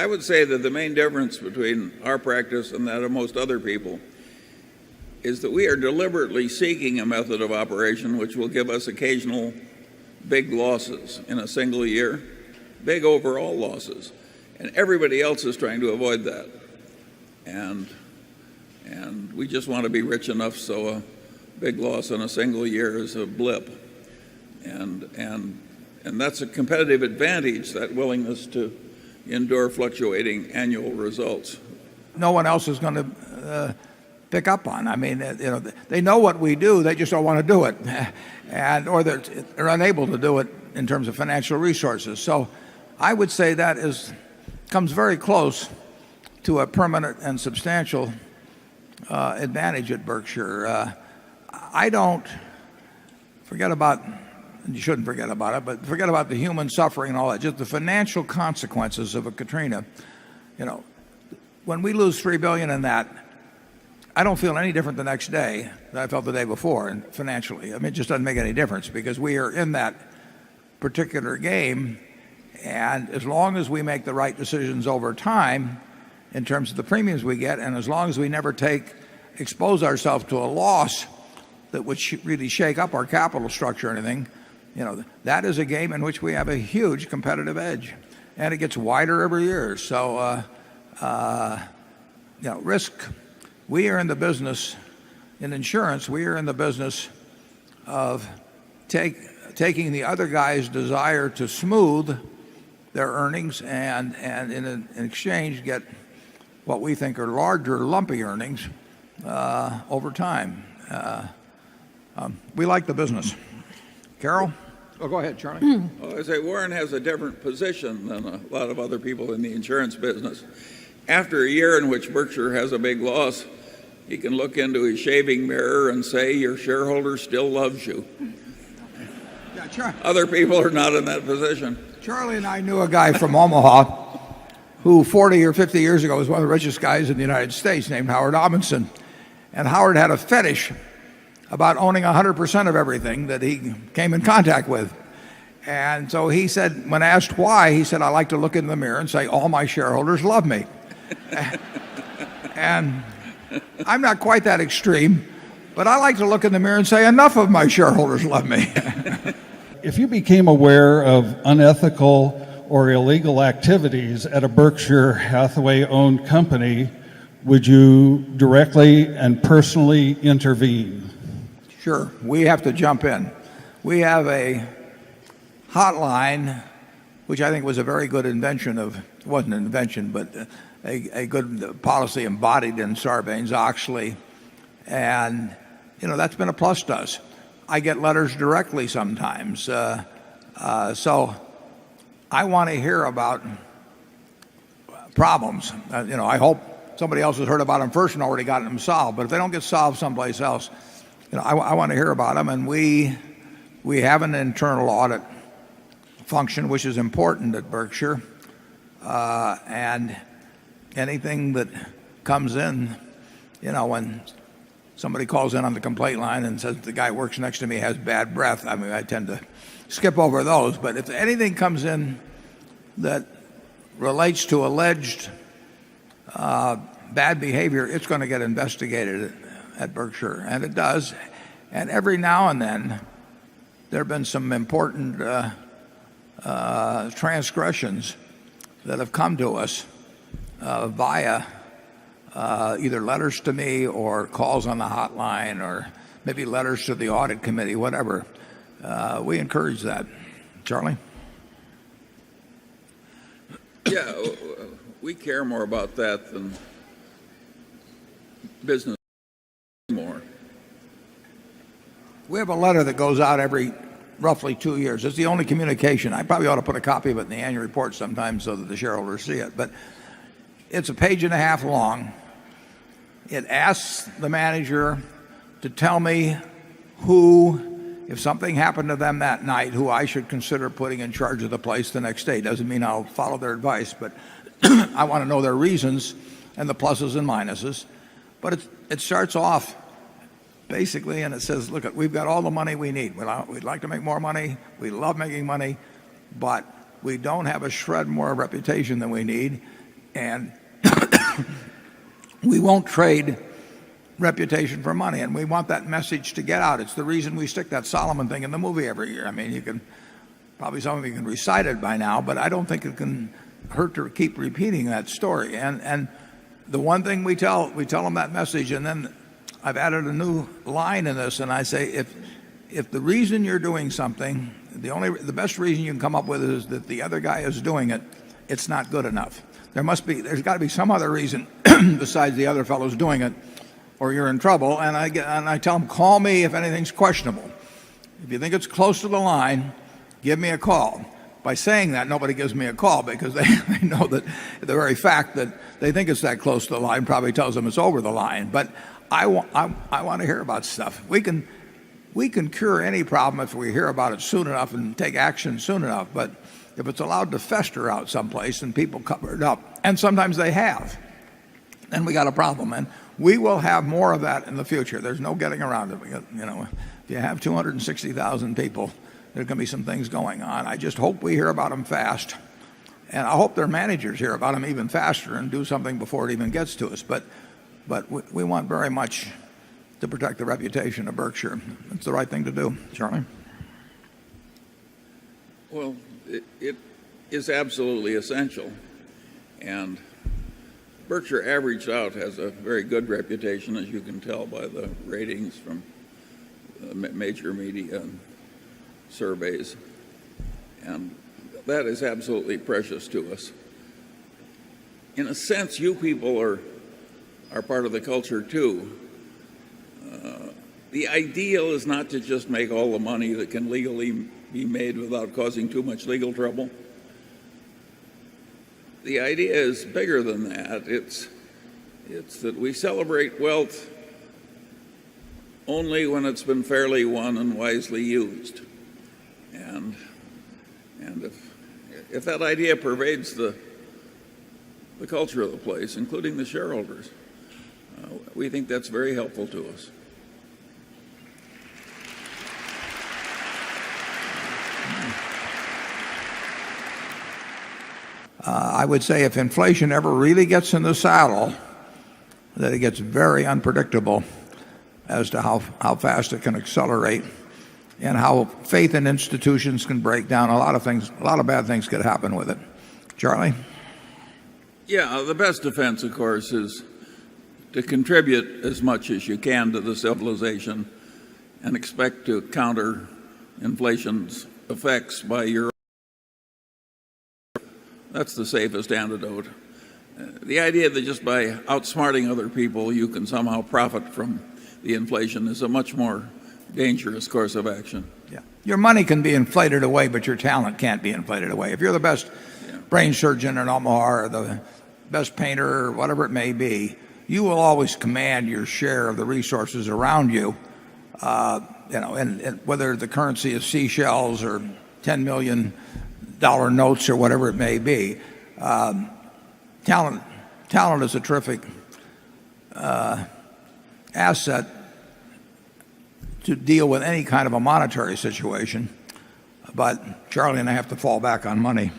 I would say that the main difference between our practice and that of most other people is that we are deliberately seeking a method of operation which will give us occasional big losses in a single year, big overall losses. And everybody else is trying to avoid that. And we just want to be rich enough so a big loss in a single year is a blip. And that's a competitive advantage, that willingness to endure fluctuating annual results. No one else is going to pick up on. I mean, they know what we do, they just don't want to do it, or they're unable to do it in terms of financial resources. So I would say that comes very close to a permanent and substantial advantage at Berkshire. I don't forget about, and you shouldn't forget about it, but forget about the human suffering and all that, just the financial consequences of a Katrina. When we lose $3 billion in that, I don't feel any different the next day than I felt the day before, and financially. I mean, it just doesn't make any difference because we are in that particular game. And as long as we make the right decisions over time in terms of the premiums we get, and as long as we never expose ourselves to a loss that would really shake up our capital structure or anything, that is a game in which we have a huge competitive edge, and it gets wider every year. So, risk. We are in the business, in insurance, we are in the business of taking the other guy's desire to smooth their earnings and in exchange get what we think are larger, lumpy earnings over time. We like the business. Carol? Oh, go ahead, Charlie. Well, I say Warren has a different position than a lot of other people in the insurance business. After a year in which Berkshire has a big loss, he can look into his shaving mirror and say, your shareholder still loves you. Other people are not in that position. Charlie and I knew a guy from Omaha who 40 or 50 years ago was one of the richest guys in the United States, named Howard Amundsen. And Howard had a fetish about owning 100% of everything that he came in contact with. And so he said, when asked why, he said, I like to look in the mirror and say, all my shareholders love me. And I'm not quite that extreme, but I like to look in the mirror and say, enough of my shareholders love me. If you became aware of unethical or illegal activities at a Berkshire Hathaway-owned company, would you directly and personally intervene? Sure. We have to jump in. We have a hotline, which I think was a very good invention it wasn't an invention, but a good policy embodied in Sarbanes-Oxley. And, that's been a plus to us. I get letters directly sometimes. So I want to hear about problems. I hope somebody else has heard about them first and already gotten them solved. But if they don't get solved someplace else, I want to hear about them. And we have an internal audit function, which is important at Berkshire. And anything that comes in, when somebody calls in on the complaint line and says the guy who works next to me has bad breath, I mean, I tend to skip over those. But if anything comes in that relates to alleged bad behavior, it's going to get investigated at Berkshire, and it does. And every now and then, there have been some important transgressions that have come to us via either letters to me or calls on the hotline or maybe letters to the audit committee, whatever. We encourage that. Charlie? Yeah, we care more about that than business more. We have a letter that goes out every roughly 2 years. It's the only communication. I probably ought to put a copy of it in the annual report sometime so that the shareholders see it. But it's a page and a half long. It asks the manager to tell me if something happened to them that night, who I should consider putting in charge of the place the next day. Doesn't mean I'll follow their advice, but I want to know their reasons and the pluses and minuses. But it starts off basically, and it says, look, we've got all the money we need. We'd like to make more money. We love making money, but we don't have a shred more reputation than we need. And we won't trade reputation for money, and we want that message to get out. It's the reason we stick that Solomon thing in the movie every year. I mean, you can probably, some of you can recite it by now, but I don't think it can hurt to keep repeating that story. And the one thing we tell them that message, and then I've added a new line in this, and I say, if the reason you're doing something, the best reason you can come up with is that the other guy is doing it, it's not good enough. There's got to be some other reason besides the other fellow's doing it, or you're in trouble. And I tell them, call me if anything's questionable. If you think it's close to the line, give me a call. By saying that, nobody gives me a call, because they know that the very fact that they think it's that close to the line probably tells them it's over the line. But I want to hear about stuff. We can cure any problem if we hear about it soon enough and take action soon enough. But if it's allowed to fester out someplace and people cover it up, and sometimes they have, then we got a problem. And we will have more of that in the future. There's no getting around it. If you have 260,000 people, there's going to be some things going on. I just hope we hear about them fast. And I hope their managers hear about them even faster and do something before it even gets to us. But we want very much to protect the reputation of Berkshire. It's the right thing to do. Charlie? Well, it is absolutely essential. And Berkshire averaged out has a very good reputation, as you can tell by the ratings from major media and surveys. And that is absolutely precious to us. In a sense, you people are part of the culture too. The ideal is not to just make all the money that can legally be made without causing too much legal trouble. The idea is bigger than that. It's that we celebrate wealth only when it's been fairly won and wisely used. And if that idea pervades the culture of the place, including the shareholders, we think that's very helpful to us. I would say if inflation ever really gets in the saddle, that it gets very unpredictable as to how fast it can accelerate and how faith in institutions can break down. A lot of bad things could happen with it. Charlie? Yeah, the best defense, of course, is to contribute as much as you can to the civilization and expect to counter inflation's effects by your. That's the safest antidote. The idea that just by outsmarting other people you can somehow profit from the inflation is a much more dangerous course of action. Yeah. Your money can be inflated away, but your talent can't be inflated away. If you're the best brain surgeon in Omaha or the best painter or whatever it may be, you will always command your share of the resources around you. And whether the currency is seashells or $10 million notes or whatever it may be, talent is a terrific asset to deal with any kind of a monetary situation. But Charlie and I have to fall back on money.